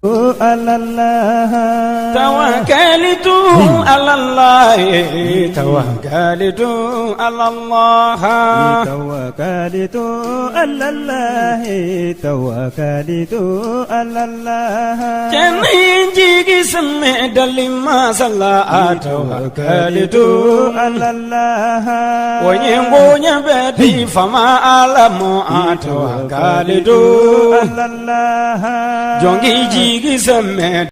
على الله توكلت على الله توكلت على الله توكلت على الله توكلت على الله جنينجي سمع لما صلى توكلت على الله وينبو يبدي فما أعلم توكلت على الله جونجي جيجي سمع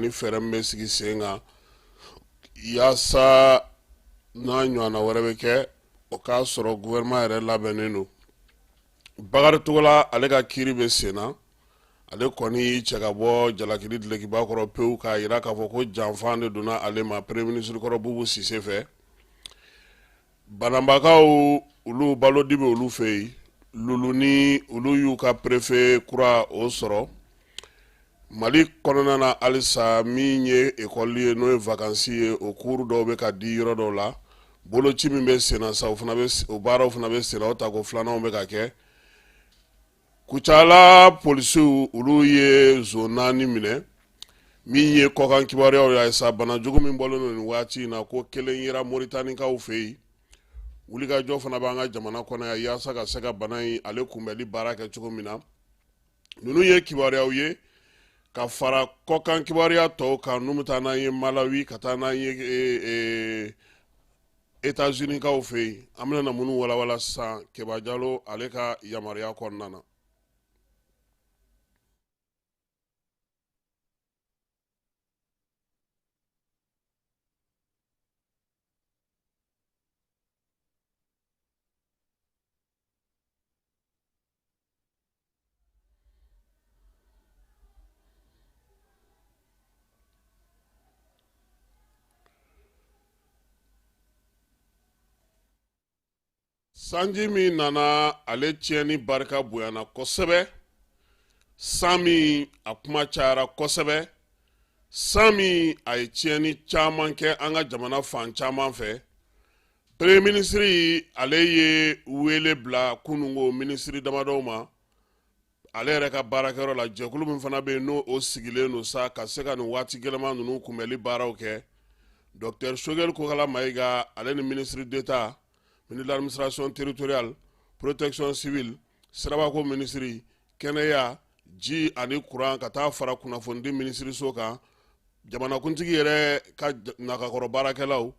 ni fɛrɛ min bɛ sigi sen kan yaasa n'a ɲɔgɔnna wɛrɛ bɛ kɛ o k'a sɔrɔ gouvernement yɛrɛ labɛnnen don Bakari Togola ale ka kiiri bɛ sen na ale kɔni cɛ ka bɔ jalakiri dilekiba kɔrɔ pewu k'a jira k'a fɔ ko janfan de donna ale ma premier ministre kɔrɔ Bubu Sise fɛ bananbakaw olu balodi bɛ olu fɛ yen Lulu ni olu y'u ka préfet kura o sɔrɔ Mali kɔnɔna na alisa min ye école ye n'o ye vacances ye o cours dɔw bɛ ka di yɔrɔ dɔw la boloci min bɛ sen na sa o baaraw fana bɛ sen na o tako filananw bɛ ka kɛ Kucala polisiw olu ye zone 4 minɛ min ye kɔkan kibaruyaw ye sa bana jugu min bɔlen don nin waati in na ko kelen yera Mauritanienkaw fɛ yen wulikajɔ fana b'an ka jamana kɔnɔ yan yaasa ka se ka bana in ale kunbɛli baara kɛ cogo min na ninnu ye kibaruyaw ye ka fara kɔkan kibaruya tɔw kan n'u bɛ taa n'an ye Malawi ka taa n'an ye États-Unis kaw fɛ yen an bɛna minnu walawala sisan Keba Jalo ale ka yamaruya kɔnɔna na sanji min nana ale tiɲɛni barika bonyana kosɛbɛ san min a kuma cayara kosɛbɛ san min a ye tiɲɛni caman kɛ an ka jamana fan caman fɛ premier ministre ale ye wele bila kunungo ministre damadɔw ma ale yɛrɛ ka baarakɛyɔrɔ la jɛkulu min fana bɛ yen n'o sigilen don sa ka se ka nin waati gɛlɛman ninnu kunbɛli baaraw kɛ Dr Shogel Kokala Mayiga ale ni ministre d'État ministre de l'administration territoriale, protection civile, sirabako ministri, kɛnɛya, ji ani courant ka taa fara kunnafoni ministri so kan, jamanakuntigi yɛrɛ ka nakakɔrɔ baarakɛlaw,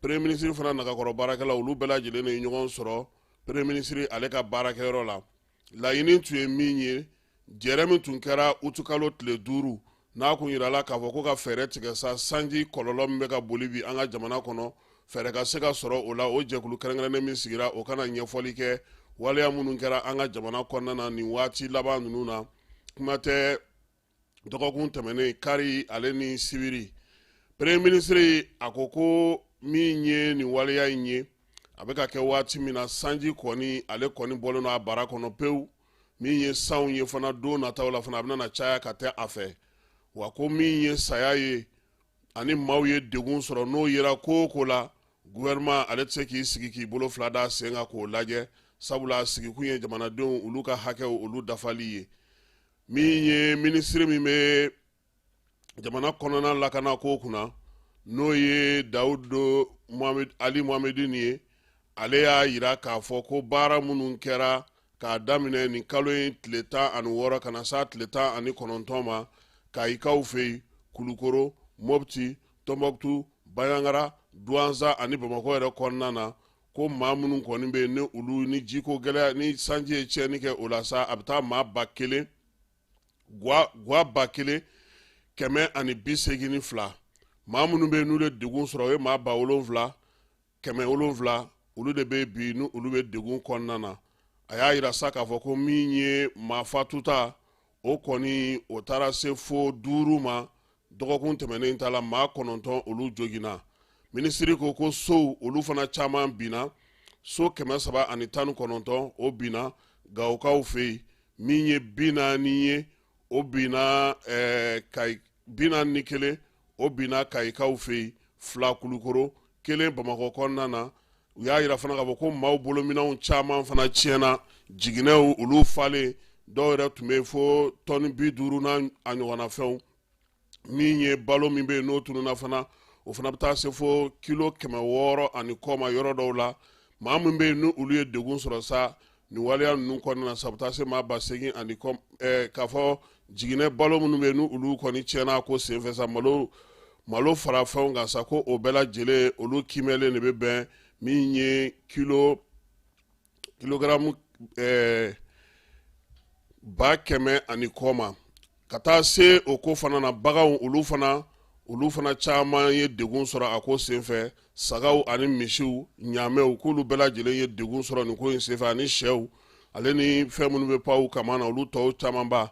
premier ministre fana nakakɔrɔ baarakɛlaw olu bɛɛ lajɛlen ye ɲɔgɔn sɔrɔ premier ministre ale ka baarakɛyɔrɔ la. Laɲini tun ye min ye, jɛrɛ min tun kɛra utukalo tile 5 n'a kun yirala k'a fɔ ko ka fɛɛrɛ tigɛ sa sanji kɔlɔlɔ min bɛ ka boli bi an ka jamana kɔnɔ fɛɛrɛ ka se ka sɔrɔ o la o jɛkulu kɛrɛnkɛrɛnnen min sigira o kana ɲɛfɔli kɛ waleya minnu kɛra an ka jamana kɔnɔna na nin waati laban ninnu na kuma tɛ dɔgɔkun tɛmɛnen Kari ale ni Sibiri premier ministre a ko ko min ye nin waleya in ye a bɛ ka kɛ waati min na sanji kɔni ale kɔni bɔlen don a bara kɔnɔ pewu min ye sanw ye fana don nataw la fana a bɛna caya ka tɛ a fɛ wa ko min ye saya ye ani maaw ye degun sɔrɔ n'o yera ko ko la gouvernement ale tɛ se k'i sigi k'i bolo fila da sen kan k'o lajɛ sabula sigikun ye jamanadenw olu ka hakɛw olu dafali ye min ye ministre min bɛ jamana kɔnɔna lakana ko kunna n'o ye Dawudu Ali Muhamedi ye ale y'a yira k'a fɔ ko baara minnu kɛra k'a daminɛ nin kalo in tile 16 kana sa tile 19 ma Kayikaw fɛ yen Kulukoro Mopti Tombouctou Bayangara Douanza ani Bamako yɛrɛ kɔnɔna na ko maa minnu kɔni bɛ ni olu ni jiko gɛlɛya ni sanji ye tiɲɛni kɛ o la sa a bɛ taa maa 1000 gwa 1000 182 maa minnu bɛ n'u de degun sɔrɔ o ye maa 7,107 olu de bɛ bi n'u olu bɛ degun kɔnɔna na a y'a yira sa k'a fɔ ko min ye maa fatuta o kɔni o taara se fo 5 ma dɔgɔkun tɛmɛnen ta la maa 9 olu joginna minisiri ko sow olu fana caman binna so 319 o binna Gawokaw fɛ yen min ye 40 ye o binna Binna o binna Kayikaw fɛ yen 2 Kulukoro 1 Bamakɔ kɔnɔna na u y'a yira fana k'a fɔ ko maaw bolominɛnw caman fana tiɲɛna jiginɛw olu falen dɔw yɛrɛ tun bɛ fo tɔni 50 n'a ɲɔgɔnna fɛnw min ye balo min bɛ yen n'o tununna fana o fana bɛ taa se fo kilo 600 ani kɔ ma yɔrɔ dɔw la maa min bɛ yen n'olu ye degun sɔrɔ sa nin waleya ninnu kɔnɔna na sa bɛ taa se maa 8,000 ani kɔ k'a fɔ jiginɛ balo minnu bɛ yen n'olu kɔni tiɲɛna ko senfɛ sa malo fara fɛnw kan sa ko o bɛɛ lajɛlen olu kimɛlen de bɛ bɛn min ye kilogaramu 100 ani kɔ ma ka taa se o ko fana na baganw olu fana caman ye degun sɔrɔ a ko senfɛ sagaw ani misiw ɲaamɛw k'olu bɛɛ lajɛlen ye degun sɔrɔ nin ko in senfɛ ani sɛw ale ni fɛn minnu bɛ paw kama na olu tɔw caman ba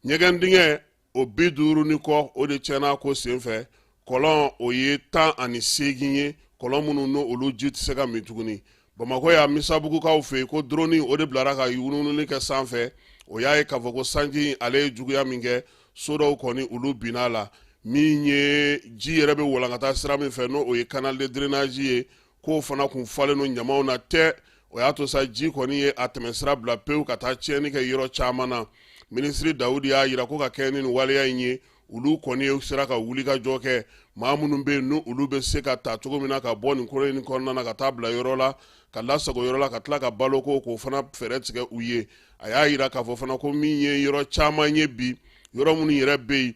ɲɛgɛn dingɛ o 50 ni kɔ o de tiɲɛna ko senfɛ kɔlɔn o ye 18 ye kɔlɔn minnu n'o olu ji tɛ se ka min tuguni Bamakɔ y'a Misabugukaw fɛ yen ko drone o de bilara ka yurununi kɛ sanfɛ o y'a ye k'a fɔ ko sanji ale ye juguya min kɛ so dɔw kɔni olu binna la min ye ji yɛrɛ bɛ walankata sira min fɛ n'o o ye canal de drainage ye k'o fana kun falen no ɲamaw na tɛ o y'a to sa ji kɔni ye a tɛmɛsira bila pewu ka taa tiɲɛni kɛ yɔrɔ caman na minisiri Dawudi y'a yira ko ka kɛ ni waleya in ye olu kɔni sera ka wuli ka jɔ kɛ maa minnu bɛ yen n'olu bɛ se ka ta cogo min na ka bɔ nin koro in kɔnɔna na ka taa bila yɔrɔ la ka lasago yɔrɔ la ka tila ka balo k'o fana fɛɛrɛ tigɛ u ye a y'a yira k'a fɔ fana ko min ye yɔrɔ caman ye bi yɔrɔ minnu yɛrɛ bɛ yen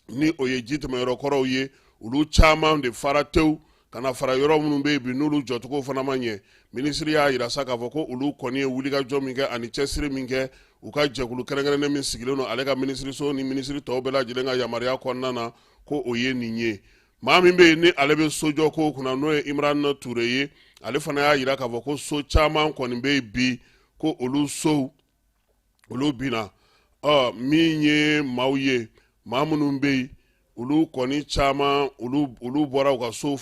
ni o ye ji tɛmɛ yɔrɔ kɔrɔw ye olu caman de fara tewu ka na fara yɔrɔ minnu bɛ yen bi n'olu jɔcogo fana ma ɲɛ minisiri y'a yira sa k'a fɔ ko olu kɔni ye wulikajɔ min kɛ ani cɛsiri min kɛ u ka jɛkulu kɛrɛnkɛrɛnnen min sigilen don ale ka minisiriso ni minisiri tɔw bɛɛ lajɛlen ka yamaruya kɔnɔna na ko o ye nin ye maa min bɛ yen ni ale bɛ sojɔ ko kunna n'o ye Imran Ture ye ale fana y'a yira k'a fɔ ko so caman kɔni bɛ yen bi ko olu sow olu binna min ye maaw ye maa minnu bɛ yen olu kɔni caman olu bɔra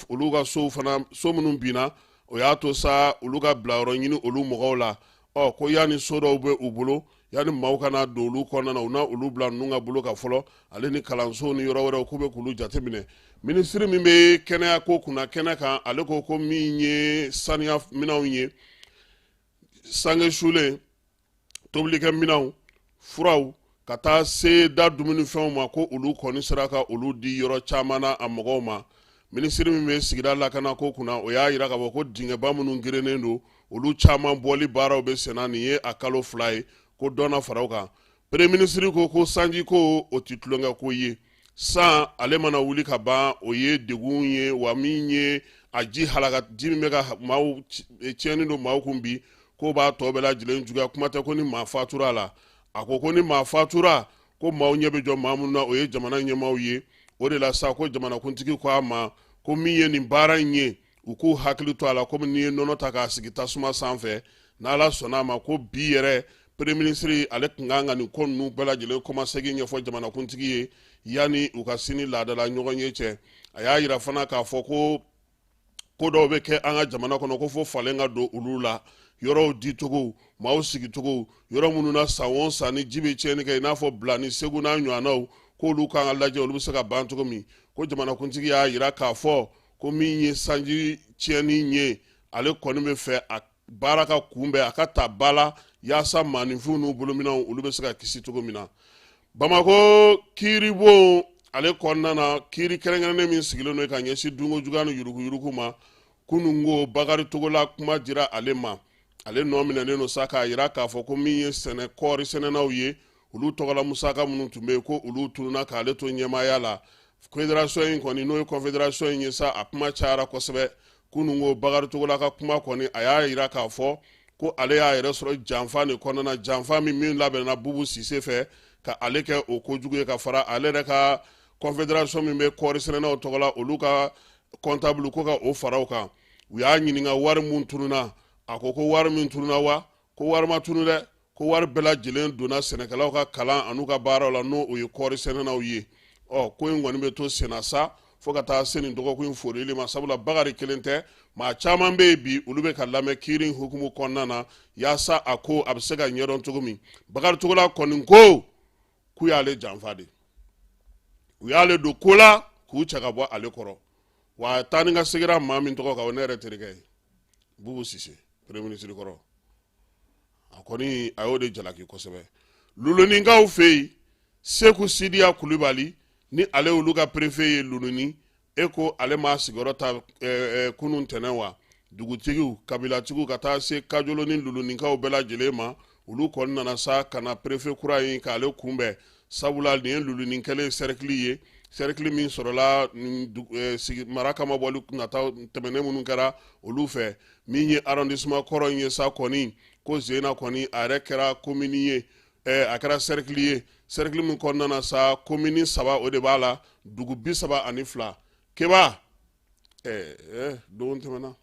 olu ka sow fana so minnu binna o y'a to sa olu ka bilayɔrɔ ɲini olu mɔgɔw la ko yanni so dɔw bɛ u bolo yanni maaw kana don olu kɔnɔna na u na olu bila ninnu ka bolo ka fɔlɔ ale ni kalanso ni yɔrɔ wɛrɛw k'u bɛ k'olu jateminɛ minisiri min bɛ kɛnɛya ko kunna kɛnɛ kan ale ko min ye saniya minɛnw ye sange sulen tobilikɛ minɛnw furaw ka taa se da dumunifɛnw ma ko olu kɔni sera ka olu di yɔrɔ caman na a mɔgɔw ma minisiri min bɛ sigida lakana ko kunna o y'a yira k'a fɔ ko dingɛba minnu gerennen don olu caman bɔli baaraw bɛ senna nin ye a kalo 2 ye ko dɔnna faraw kan premier minisiri ko sanji ko o tɛ tulonkɛ ko ye san ale mana wuli ka ban o ye degun ye wa min ye a ji halaka ji min bɛ ka maaw tiɲɛni don maaw kun bi ko b'a tɔ bɛɛ lajɛlen juguya kuma tɛ ko ni maa fatura la a ko ni maa fatura ko maaw ɲɛ bɛ jɔ maa minnu na o ye jamana ɲɛmaaw ye o de la sa ko jamanakuntigi ko a ma ko min ye nin baara in ye u k'u hakili to a la komi n'i ye nɔnɔ ta k'a sigi tasuma sanfɛ n'Ala sɔnna a ma ko bi yɛrɛ premier minisiri ale tun kan ka nin ko ninnu bɛɛ lajɛlen kɔmasegin ɲɛfɔ jamanakuntigi ye yanni u ka sini laadala ɲɔgɔn ye cɛ a y'a yira fana k'a fɔ ko dɔw bɛ kɛ an ka jamana kɔnɔ ko fo falen ka don olu la yɔrɔw dicogo maaw sigicogo yɔrɔ minnu na san o san ni ji bɛ tiɲɛni kɛ i n'a fɔ Bilani Segu n'a ɲɔgɔnnaw k'olu kan ka lajɛ olu bɛ se ka ban cogo min ko jamanakuntigi y'a yira k'a fɔ ko min ye sanji tiɲɛni ye ale kɔni bɛ fɛ a baara ka kunbɛn a ka ta ba la yaasa maaninfinw n'u bolominɛnw olu bɛ se ka kisi cogo min na Bamakɔ kiiribon ale kɔnɔna na kiiri kɛrɛnkɛrɛnnen min sigilen don ka ɲɛsin dunko juguya ni yuruguyurugu ma kunun ko Bakari Togola kuma dira ale ma ale nɔ minɛnen don sa k'a yira k'a fɔ ko min ye kɔɔri sɛnɛnaw ye olu tɔgɔla musaka minnu tun bɛ yen ko olu tununa k'ale to ɲɛmaaya la fédération in kɔni n'o ye confédération in ye sa a kuma cayara kosɛbɛ kunun ko Bakari Togola ka kuma kɔni a y'a yira k'a fɔ ko ale y'a yɛrɛ sɔrɔ janfa de kɔnɔna na janfa min labɛnna Bubu Sise fɛ ka ale kɛ o kojugu ye ka fara ale yɛrɛ ka confédération min bɛ kɔɔri sɛnɛnaw tɔgɔ la olu ka comptable ko ka o fara o kan u y'a ɲininka wari mun tununa a ko wari min tununa wa ko wari ma tunu dɛ ko wari bɛɛ lajɛlen donna sɛnɛkɛlaw ka kalan an'u ka baaraw la n'o o ye kɔɔri sɛnɛnaw ye ko in kɔni bɛ to senna sa fo ka taa se nin dɔgɔkun in forili ma sabula Bakari kelen tɛ maa caman bɛ yen bi olu bɛ ka lamɛn kiiri hukumu kɔnɔna na yaasa a ko a bɛ se ka ɲɛdɔn cogo min Bakari Togola kɔni ko k'u y'ale janfa de u y'ale don ko la k'u cɛ ka bɔ ale kɔrɔ wa taa ni ka segira maa min tɔgɔ kan o ne yɛrɛ terikɛ ye Bubu Sise premier ministre kɔrɔ a kɔni a y'o de jalaki kosɛbɛ Luluninkaw fɛ yen Seku Sidiya Kulibali ni ale olu ka préfet ye Luluni e ko ale ma sigiyɔrɔ ta kunun tɛnɛn wa dugutigiw kabilatigiw ka taa se Kajolo ni Luluninkaw bɛɛ lajɛlen ma olu kɔni nana sa ka na préfet kura in k'ale kunbɛn sabula nin ye Lulunin kelen cercle ye cercle min sɔrɔla mara kama bɔli nataw tɛmɛnen minnu kɛra olu fɛ min ye arrondissement kɔrɔ in ye sa kɔni ko Zena kɔni a yɛrɛ kɛra commune ye a kɛra cercle ye cercle min kɔnɔna na sa commune 3 o de b'a la dugu 32 Keba don tɛmɛna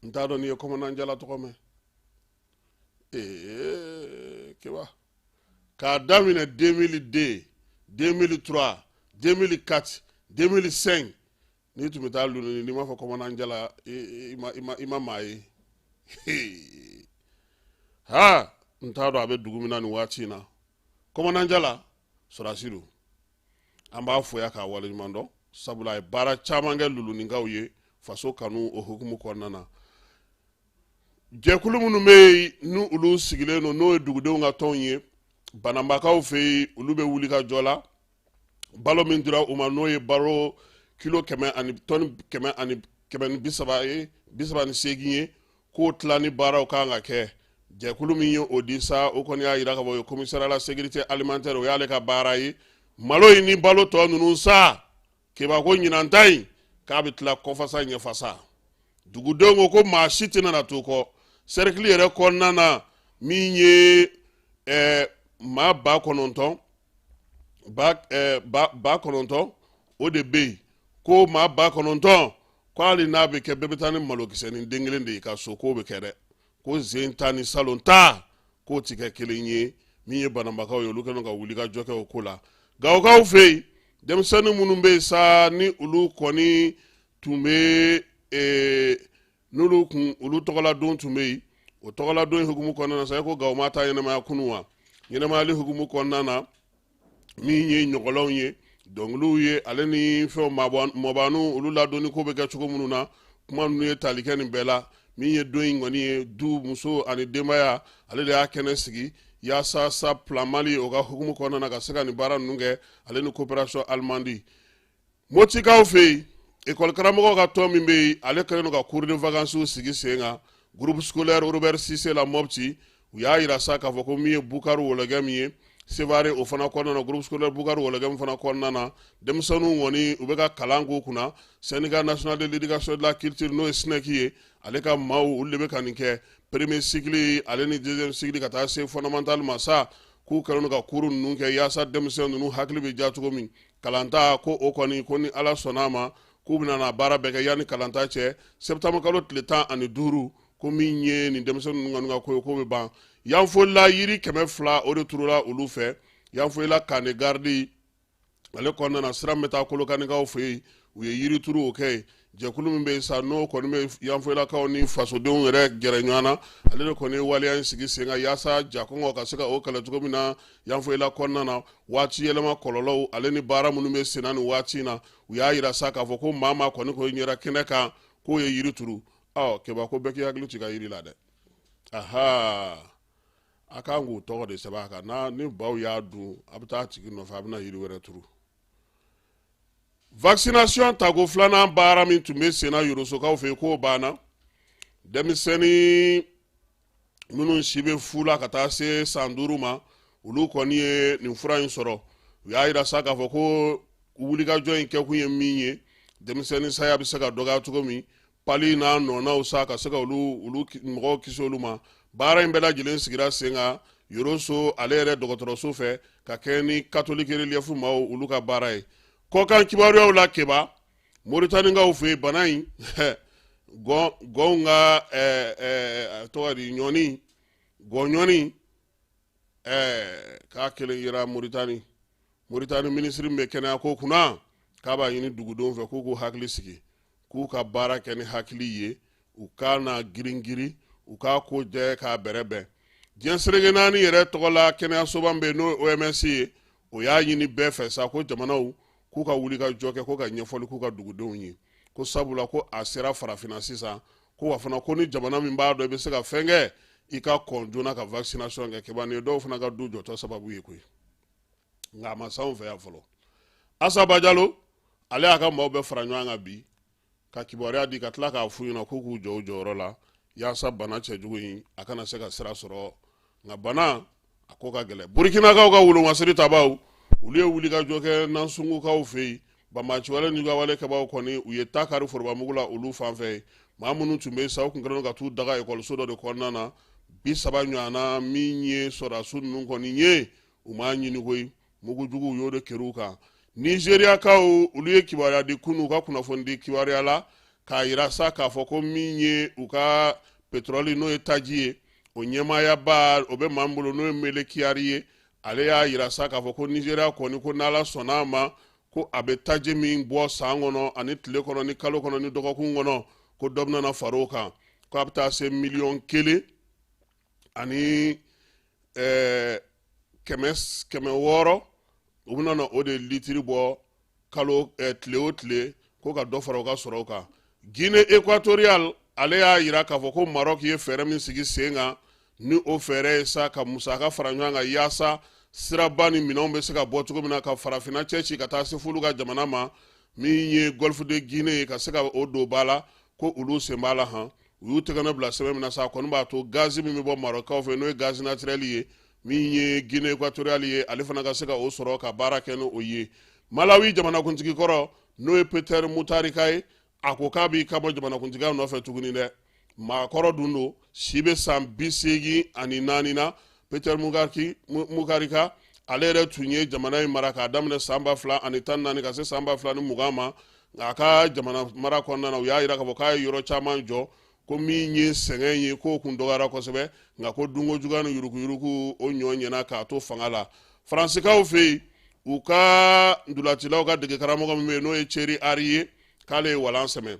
n t'a dɔn n'i ye commandant Jala tɔgɔ mɛn Keba k'a daminɛ 2002 2003 2004 2005 n'i tun bɛ taa Luluni n'i m'a fɔ commandant Jala i ma maa ye ha n t'a dɔn a bɛ dugu min na nin waati in na commandant Jala sɔrɔdasi don an b'a fɔ ya k'a waleɲuman dɔn sabula a ye baara caman kɛ Luluninkaw ye faso kanu o hukumu kɔnɔna na jɛkulu minnu bɛ yen ni olu sigilen don n'o ye dugudenw ka tɔnw ye Bananbakaw fɛ yen olu bɛ wuli ka jɔ la balo min dira u ma n'o ye balo kilo 100 ani tɔni 138 ye k'o tila ni baaraw kan ka kɛ jɛkulu min ye o di sa o kɔni y'a jira ka bɔ commissaire à la sécurité alimentaire o y'ale ka baara ye malo in ni balo tɔ ninnu sa Keba ko ɲinan ta in k'a bɛ tila kɔfasa ɲɛfasa dugudenw ko maa si tɛna na to kɔ cercle yɛrɛ kɔnɔna na min ye maa 9,000 o de bɛ yen ko maa 9,000 ko hali n'a bɛ kɛ bɛɛ bɛ taa ni malokisɛnin den kelen de ye ka so k'o bɛ kɛ dɛ ko zen ta ni salon ta k'o ti kɛ kelen ye min ye Bananbakaw ye olu kɛlen ka wuli ka jɔ kɛ o ko la Gawukaw fɛ yen denmisɛnnin minnu bɛ yen sa ni olu kɔni tun bɛ olu tɔgɔladon tun bɛ yen o tɔgɔladon hukumu kɔnɔna na sa ko Gawo ma taa ɲɛnamaya kunu wa ɲɛnamayali hukumu kɔnɔna na min ye ɲɔgɔnlanw ye dɔnkiliw ye ale ni fɛnw mɔbaanu olu ladonni ko bɛ kɛ cogo minnu na kuma ninnu ye tali kɛ nin bɛɛ la min ye don in kɔni ye du muso ani denbaya ale de y'a kɛnɛ sigi yaasa sa plan Mali o ka hukumu kɔnɔna na ka se ka nin baara ninnu kɛ ale ni coopération allemande Motikaw fɛ yen école karamɔgɔw ka tɔn min bɛ yen ale kɛlen don ka cours de vacances sigi sen kan groupe scolaire Robert Cissé la Mopti u y'a jira sa k'a fɔ ko min ye Bukari Wologɛ min ye Sevare o fana kɔnɔna na groupe scolaire Bukari Wologɛ min fana kɔnɔna na denmisɛnninw kɔni u bɛ ka kalan k'u kunna syndicat national de l'éducation de la culture n'o ye SNEC ye ale ka maaw olu de bɛ ka nin kɛ premier cycle ale ni deuxième cycle ka taa se fondamental ma sa k'u kɛlen don ka cours ninnu kɛ yaasa denmisɛnnin ninnu hakili bɛ ja cogo min kalanta ko o kɔni ko ni Ala sɔnn'a ma k'u bɛna na baara bɛɛ kɛ yanni kalanta cɛ septembre kalo tile 15 ko min ye nin denmisɛnnin ninnu kɔni ka ko ye k'o bɛ ban yanfolila yiri 200 o de turula olu fɛ yanfolila Kane Gardi ale kɔnɔna na sira min bɛ taa Kolokanikaw fɛ yen u ye yiri turu o kɛ jɛkulu min bɛ yen sa n'o kɔni bɛ yanfolilakaw ni fasodenw yɛrɛ gɛrɛ ɲɔgɔn na ale de kɔni ye waleya in sigi sen kan yaasa jakɔngɔ ka se ka o kɛlɛ cogo min na yanfolila kɔnɔna na waati yɛlɛma kɔlɔlɔw ale ni baara minnu bɛ sen na nin waati in na u y'a jira sa k'a fɔ ko maa kɔni ko ɲɛra kɛnɛ kan k'o ye yiri turu Keba ko bɛɛ k'i hakili to i ka yiri la dɛ aha a kan k'u tɔgɔ de sɛbɛn a kan ni baw y'a dun a bɛ taa tigi nɔfɛ a bɛ na yiri wɛrɛ turu vaccination tako filanan baara min tun bɛ sen na Yorosokaw fɛ yen k'o banna denmisɛnnin minnu si bɛ fu la ka taa se san 5 ma olu kɔni ye nin fura in sɔrɔ u y'a jira sa k'a fɔ ko wulikajɔ in kɛkun ye min ye denmisɛnnin saya bɛ se ka dɔgɔya cogo min pali n'a nɔnaw sa ka se ka olu mɔgɔw kisi olu ma baara in bɛɛ lajɛlen sigira sen kan yoroso ale yɛrɛ dɔgɔtɔrɔso fɛ ka kɛ ni catholique relief maaw olu ka baara ye kɔkan kibaruyaw la keba Mauritanienkaw fɛ bana in gɔnw ka tɔgɔ di ɲɔni gɔɲɔni k'a kelen yera Mauritanie ministre bɛ kɛnɛya ko kunna k'a b'a ɲini dugudenw fɛ k'u k'u hakili sigi k'u ka baara kɛ ni hakili ye u k'a na girin u k'a ko jɛ k'a bɛrɛbɛn diɲɛ seleke naani yɛrɛ tɔgɔ la kɛnɛyasoba bɛ n'o OMS ye o y'a ɲini bɛɛ fɛ sa ko jamanaw k'u ka wuli ka jɔ kɛ ko ka ɲɛfɔli k'u ka dugudenw ye ko sabula ko a sera farafinna sisan ko wa fana ko ni jamana min b'a dɔn i bɛ se ka fɛn kɛ i ka kɔn joona ka vaccination kɛ keba nin dɔw fana ka du jɔtɔ sababu ye koyi nka a ma s'anw fɛ yan fɔlɔ Asaba Jalo ale y'a ka maaw bɛɛ fara ɲɔgɔn kan bi ka kibaruya di ka tila k'a f'u ɲɛna k'u k'u jɔ u jɔyɔrɔ la yaasa bana cɛjugu in a kana se ka sira sɔrɔ nka bana a ko ka gɛlɛn Burkinakaw ka wolomasiri tabaw olu ye wuli ka jɔ kɛ Nansungukaw fɛ yen Banbaciwale n'u ka walekɛbaw kɔni u ye ta kari forobamugu la olu fan fɛ maa minnu tun bɛ yen sa u tun kɛlen ka t'u daga ekɔliso dɔ de kɔnɔna na 30 ɲɔgɔnna min ye sɔrɔdasiw ninnu kɔni ye u m'a ɲini koyi mugujugu u y'o de kɛr'u kan Nigériyakaw olu ye kibaruya di kunu u ka kunnafoni di kibaruya la k'a yira sa k'a fɔ ko min ye u ka pétrole n'o ye taji ye o ɲɛmaayaba o bɛ maa min bolo n'o ye Mele Kyari ye ale y'a yira sa k'a fɔ ko Nigériya kɔni ko n'Ala sɔnn'a ma ko a bɛ taji min bɔ san kɔnɔ ani tile kɔnɔ ni kalo kɔnɔ ni dɔgɔkun kɔnɔ ko dɔ bɛna far'o kan ko a bɛ taa se 1,100,000 ani 600 u bɛna o de litiri bɔ kalo tile o tile ko ka dɔ fara o ka sɔrɔw kan Guinée équatoriale ale y'a yira k'a fɔ ko Maroc ye fɛɛrɛ min sigi sen kan ni o fɛɛrɛ ye sa ka musaka fara ɲɔgɔn kan yaasa siraba ni minɛnw bɛ se ka bɔ cogo min na ka farafinna cɛ ci ka taa se f'olu ka jamana ma min ye Golfe de Guinée ye ka se ka o don ba la ko olu sen b'a la han u y'u tɛgɛ bila sɛbɛn min na sa a kɔni b'a to gazi min bɛ bɔ Marocaw fɛ n'o ye gazi naturel ye min ye Guinée équatoriale ye ale fana ka se ka o sɔrɔ ka baara kɛ n'o ye Malawi jamanakuntigi kɔrɔ n'o ye Peter Mutharika ye a ko k'a b'i ka bɔ jamanakuntigiya nɔfɛ tuguni dɛ maakɔrɔ dun don si bɛ san 84 na Peter Mutharika ale yɛrɛ tun ye jamana in mara k'a daminɛ san 2014 ka se san 2020 ma nka a ka jamana mara kɔnɔna na u y'a jira k'a fɔ k'a ye yɔrɔ caman jɔ ko min ye sɛgɛn ye k'o kun dɔgɔyara kosɛbɛ nka ko dunkojuguya ni yuruguyurugu o ɲɔ ɲɛna k'a to fanga la Faransikaw fɛ yen u ka ndulatilaw ka dege karamɔgɔ min bɛ yen n'o ye Thierry Henry ye k'ale ye walan sɛbɛn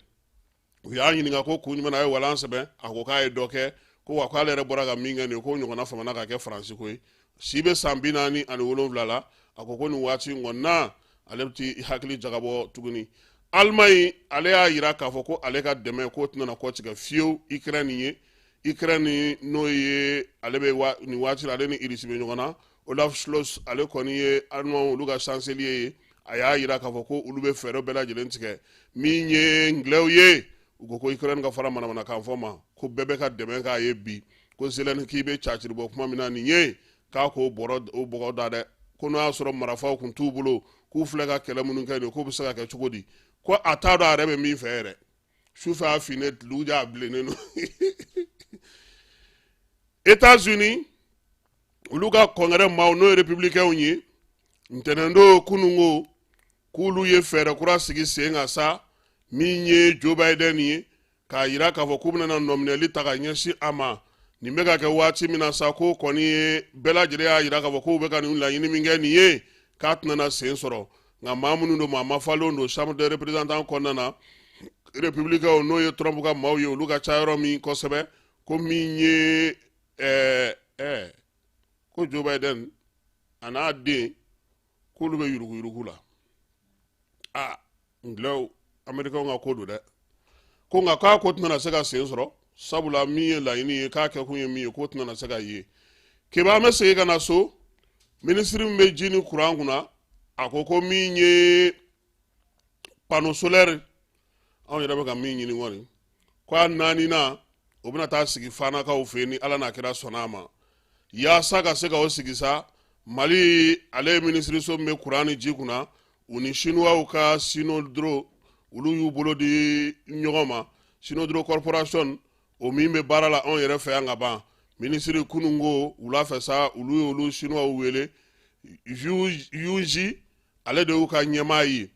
u y'a ɲininka ko kun jumɛn a ye walan sɛbɛn a ko k'a ye dɔ kɛ ko wa k'ale yɛrɛ bɔra ka min kɛ nin ye ko ɲɔgɔnna famana ka kɛ Faransiko ye si bɛ san 47 la a ko nin waati in kɔnɔna ale bɛ t'i hakili jagabɔ tuguni Allemagne ale y'a yira k'a fɔ ko ale ka dɛmɛ k'o tɛna kɔ tigɛ fiyewu Ukraine ye Ukraine n'o ye ale bɛ nin waati la ale ni Irisi bɛ ɲɔgɔn na Olaf Scholz ale kɔni ye Allemagne olu ka chancelier ye a y'a yira k'a fɔ ko olu bɛ fɛɛrɛ bɛɛ lajɛlen tigɛ min ye Anglais ye u ko Ukraine ka fara manamanakan fɔ ma ko bɛɛ bɛ ka dɛmɛ k'a ye bi ko Zelensky bɛ caciri bɔ kuma min na nin ye k'a k'o bɔgɔ da dɛ ko n'o y'a sɔrɔ marafaw kun t'u bolo k'u filɛ ka kɛlɛ minnu kɛ nin k'u bɛ se ka kɛ cogo di ko a t'a dɔn a yɛrɛ bɛ min fɛ yɛrɛ sufɛ a finnen tile ja a bilennen don États-Unis olu ka kɔngɛrɛ maaw n'o ye républicains ye ntɛnɛndon kununko k'olu ye fɛɛrɛ kura sigi sen kan sa min ye Joe Biden ye k'a yira k'a fɔ k'u bɛna nɔminɛli ta ka ɲɛsin a ma nin bɛ ka kɛ waati min na sa ko kɔni ye bɛɛ lajɛlen y'a yira k'a fɔ k'u bɛ ka nin laɲini min kɛ nin ye k'a tɛna sen sɔrɔ nka maa minnu don maa ma falen don chambre des représentants kɔnɔna na républicains n'o ye Trump ka maaw ye olu ka ca yɔrɔ min kosɛbɛ ko min ye ko Joe Biden a n'a den k'olu bɛ yuruguyurugu la Anglais Américains ka ko don dɛ ko nka k'a ko tɛna se ka sen sɔrɔ sabula min ye laɲini ye k'a kɛ kun ye min ye k'o tɛna se ka ye keba an bɛ segin ka na so minisiri min bɛ ji ni kuran kunna a ko min ye panneau solaire anw yɛrɛ bɛ ka min ɲini kɔni ko a 4nan o bɛna taa sigi Fanakaw fɛ yen ni Ala n'a kira sɔnna a ma yaasa ka se ka o sigi sa Mali ale ye minisiriso min bɛ kuran ni ji kunna u ni Chinois ka Sinodro olu y'u bolo di ɲɔgɔn ma Sinodro corporation o min bɛ baara la anw yɛrɛ fɛ yan ka ban minisiri kunungo wula fɛ sa olu ye olu chinois wele yuji ale de y'u ka ɲɛmaa ye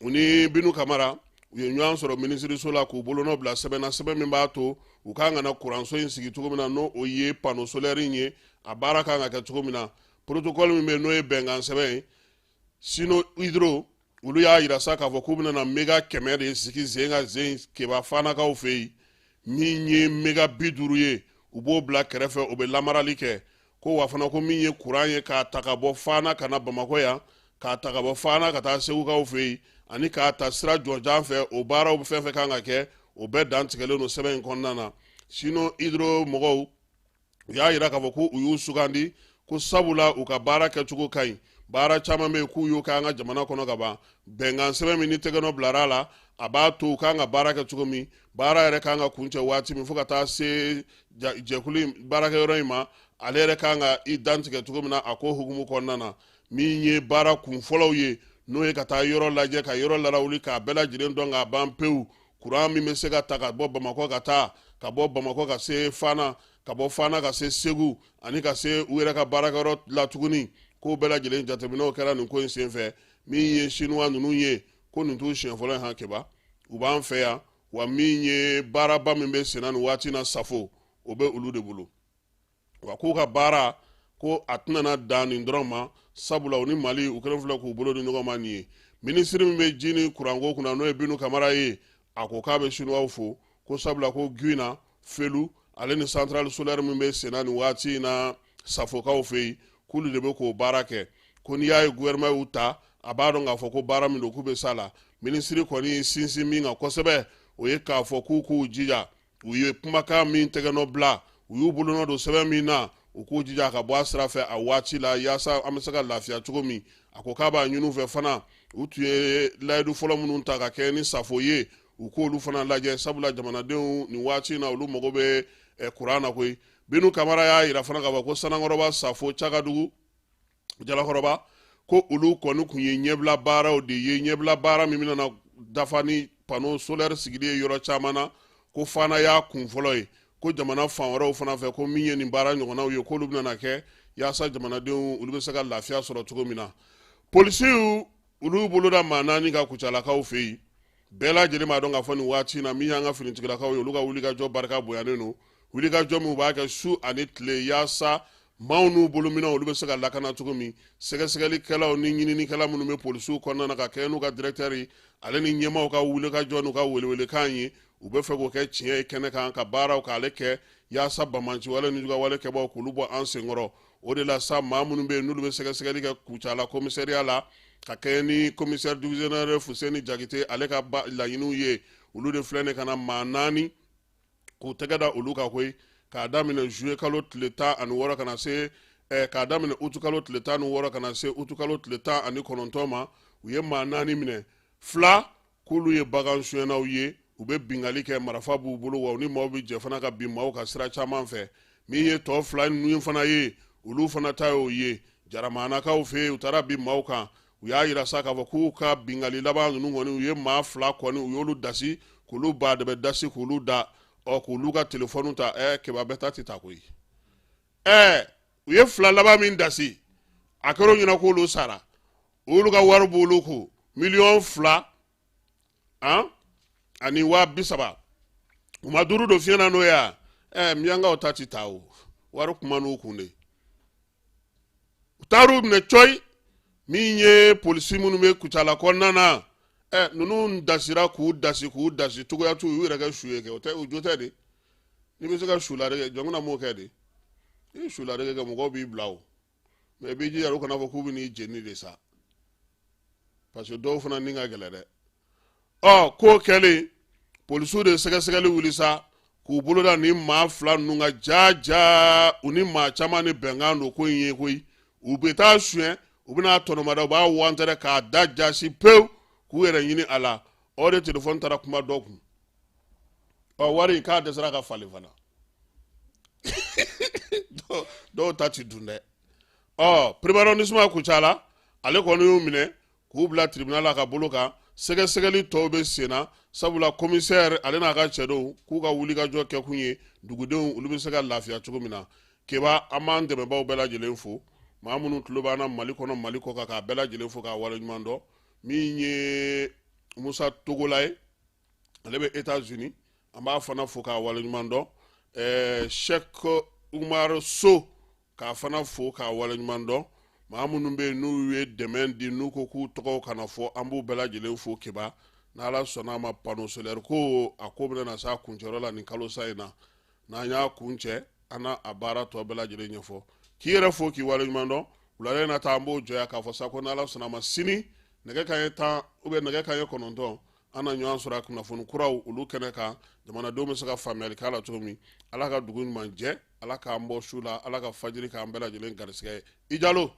u ni Binu Kamara u ye ɲɔgɔn sɔrɔ minisiriso la k'u bolonɔ bila sɛbɛnna sɛbɛn min b'a to u kan ka na kuranso in sigi cogo min na n'o o ye panneau solaire in ye a baara kan ka kɛ cogo min na protocole min bɛ yen n'o ye bɛnkan sɛbɛn ye Sino Hydro olu y'a yira sa k'a fɔ k'u bɛna na méga 100 de sigi zen ka zen keba fanakaw fɛ yen min ye méga 50 ye u b'o bila kɛrɛfɛ o bɛ lamarali kɛ ko wa fana ko min ye kuran ye k'a ta ka bɔ Fana ka na Bamakɔ yan k'a ta ka bɔ Fana ka taa Segukaw fɛ yen ani k'a ta sira jɔnjan fɛ o baaraw fɛn fɛn kan ka kɛ o bɛɛ dan tigɛlen don sɛbɛn in kɔnɔna na Sino Hydro mɔgɔw u y'a yira k'a fɔ ko u y'u sugandi ko sabula u ka baara kɛcogo ka ɲi baara caman bɛ yen k'u y'o kɛ an ka jamana kɔnɔ ka ban bɛnkan sɛbɛn min ni tɛgɛnɔ bilara a la a b'a to u kan ka baara kɛ cogo min baara yɛrɛ kan ka kuncɛ waati min fo ka taa se jɛkulu baarakɛyɔrɔ in ma ale yɛrɛ kan ka i dantigɛ cogo min na a ko hukumu kɔnɔna na min ye baara kunfɔlɔw ye n'o ye ka taa yɔrɔ lajɛ ka yɔrɔ larawuli k'a bɛɛ lajɛlen dɔn k'a ban pewu kuran min bɛ se ka ta ka bɔ Bamakɔ ka taa ka bɔ Bamakɔ ka se Fana ka bɔ Fana ka se Segu ani ka se u yɛrɛ ka baarakɛyɔrɔ la tuguni k'o bɛɛ lajɛlen jateminɛw kɛra nin ko in senfɛ min ye chinois ninnu ye ko nin t'u siɲɛ fɔlɔ ye han kɛba u b'an fɛ yan wa min ye baaraba min bɛ senna nin waati na Safo o bɛ olu de bolo wa k'u ka baara ko a tɛna dan nin dɔrɔn ma sabula u ni Mali u kɛlen filɛ k'u bolo di ɲɔgɔn ma nin ye minisiri min bɛ ji ni kuranko kunna n'o ye Binu Kamara ye a ko k'a bɛ chinois fo ko sabula ko Guina Felu ale ni centrale solaire min bɛ senna nin waati na Safokaw fɛ yen k'olu de bɛ k'o baara kɛ ko n'i y'a ye gouvernement y'u ta a b'a dɔn k'a fɔ ko baara min don k'u bɛ s'a la minisiri kɔni sinsin min kan kosɛbɛ o ye k'a fɔ k'u jija u ye kumakan min tɛgɛnɔ bila u y'u bolonɔ don sɛbɛn min na u k'u jija ka bɔ a sira fɛ a waati la yaasa an bɛ se ka lafiya cogo min a ko k'a b'a ɲini u fɛ fana u tun ye layidu fɔlɔ minnu ta ka kɛ ni Safo ye u k'olu fana lajɛ sabula jamanadenw nin waati in na olu mago bɛ kuran na koyi Binu Kamara y'a yira fana k'a fɔ ko Sanakɔrɔba Safo Cagadugu Jalakɔrɔba ko olu kɔni kun ye ɲɛbila baaraw de ye ɲɛbila baara min bɛna na dafa ni panneau solaire sigili ye yɔrɔ caman na ko Fana y'a kun fɔlɔ ye ko jamana fan wɛrɛw fana fɛ ko min ye nin baara ɲɔgɔnnaw ye k'olu bɛna na kɛ yaasa jamanadenw olu bɛ se ka lafiya sɔrɔ cogo min na polisiw olu boloda maa 4 ka kucalakaw fɛ yen bɛɛ lajɛlen b'a dɔn k'a fɔ nin waati in na min y'an ka finitigilakaw ye olu ka wulikajɔ barika bonyanen don wulikajɔ min b'a kɛ su ani tile yaasa maaw n'u bolominɛw olu bɛ se ka lakana cogo min sɛgɛsɛgɛlikɛlaw ni ɲininikɛla minnu bɛ polisiw kɔnɔna na ka kɛ n'u ka directeur ye ale ni ɲɛmaaw ka wulikajɔ n'u ka welewelekan ye u bɛ fɛ k'o kɛ tiɲɛ ye kɛnɛ kan ka baaraw k'ale kɛ yaasa bamanciwale ni juguwale kɛbaaw k'olu bɔ an senkɔrɔ o de la sa maa minnu bɛ yen n'olu bɛ sɛgɛsɛgɛli kɛ Kucala commissariat la ka kɛ ni commissaire divisionnaire Fuseni Jakite ale ka laɲiniw ye olu de filɛ ne kana maa 4 k'u tɛgɛ da olu ka koyi k'a daminɛ juillet kalo tile 16 kana se k'a daminɛ août kalo tile 16 kana se août kalo tile 19 ma u ye maa 4 minɛ 2 k'olu ye bagan suyɛnaw ye u bɛ bingali kɛ marifa b'u bolo wa u ni maaw bɛ jɛ fana ka bin maaw ka sira caman fɛ min ye tɔ 2 ninnu fana ye olu fana ta y'o ye Jaramanakaw fɛ yen u taara bin maaw kan u y'a yira sa k'a fɔ k'u ka bingali laban ninnu kɔni u ye maa 2 kɔni u y'olu dasi k'olu ba de bɛ dasi k'olu da k'olu ka telefɔniw ta kɛba bɛɛ ta tɛ ta koyi u ye 2 laban min dasi a kɛra ɲɛna k'olu sara olu ka wari b'olu ko $2 ani $30,000 u ma 5 dɔ fiɲɛna n'o ye miyankaw ta tɛ ta o wari kuma n'u kun de u taar'u minɛ coyi min ye polisi minnu bɛ Kucala kɔnɔna na ninnu dasira k'u dasi cogoya t'u y'u yɛrɛ kɛ su ye kɛ o tɛ o jo tɛ de n'i bɛ se ka sulare kɛ jɔn kana m'o kɛ de i ye sulare kɛ mɔgɔw b'i bila o mais i b'i jija u kana fɔ k'u bɛ n'i jeni de sa parce que dɔw fana ni ka gɛlɛn dɛ k'o kɛlen polisiw de sɛgɛsɛgɛli wuli sa k'u boloda ni maa 2 ninnu ka jaja u ni maa caman ni bɛnkan don ko in ye koyi u bɛ taa suɲɛ u bɛna tɔnɔmada u b'a wantɛrɛ k'a da jasi pewu k'u yɛrɛ ɲini a la o de telefɔni taara kuma dɔ kun wari k'a dɛsɛra ka falen fana dɔw ta ti dun dɛ premier arrondissement Kucala ale kɔni y'u minɛ k'u bila tribunal la ka bolo kan sɛgɛsɛgɛli tɔw bɛ sen na sabula commissaire ale n'a ka cɛ dɔw k'u ka wulikajɔ kɛ kun ye dugudenw olu bɛ se ka lafiya cogo min na keba an b'an dɛmɛbaaw bɛɛ lajɛlen fo maa minnu tulo b'an na mali kɔnɔ mali kɔ kan k'a bɛɛ lajɛlen fo k'a waleɲuman dɔn min ye musa togola ye ale bɛ États-Unis an b'a fana fo k'a waleɲuman dɔn Sheikh Umar So k'a fana fo k'a waleɲuman dɔn maa minnu bɛ yen n'u ye dɛmɛ di n'u ko k'u tɔgɔw kana fɔ an b'u bɛɛ lajɛlen fo keba n'ala sɔnna a ma panneau solaire ko a ko bɛna na s'a kuncɛyɔrɔ la nin kalo sa in na n'an y'a kuncɛ an n'a baara tɔ bɛɛ lajɛlen ɲɛfɔ k'i yɛrɛ fo k'i waleɲuman dɔn wulada in na ta an b'o jɔya k'a fɔ sa ko n'ala sɔnna a ma sini nɛgɛ kanɲɛ 10 nɛgɛ kanɲɛ 9 an na ɲɔgɔn sɔrɔ a kunnafoni kuraw olu kɛnɛ kan jamanadenw bɛ se ka faamuyali k'a la cogo min ala ka dugu ɲuman jɛ ala k'an bɔ su la ala ka fajiri k'an bɛɛ lajɛlen garisigɛ ye i Jalo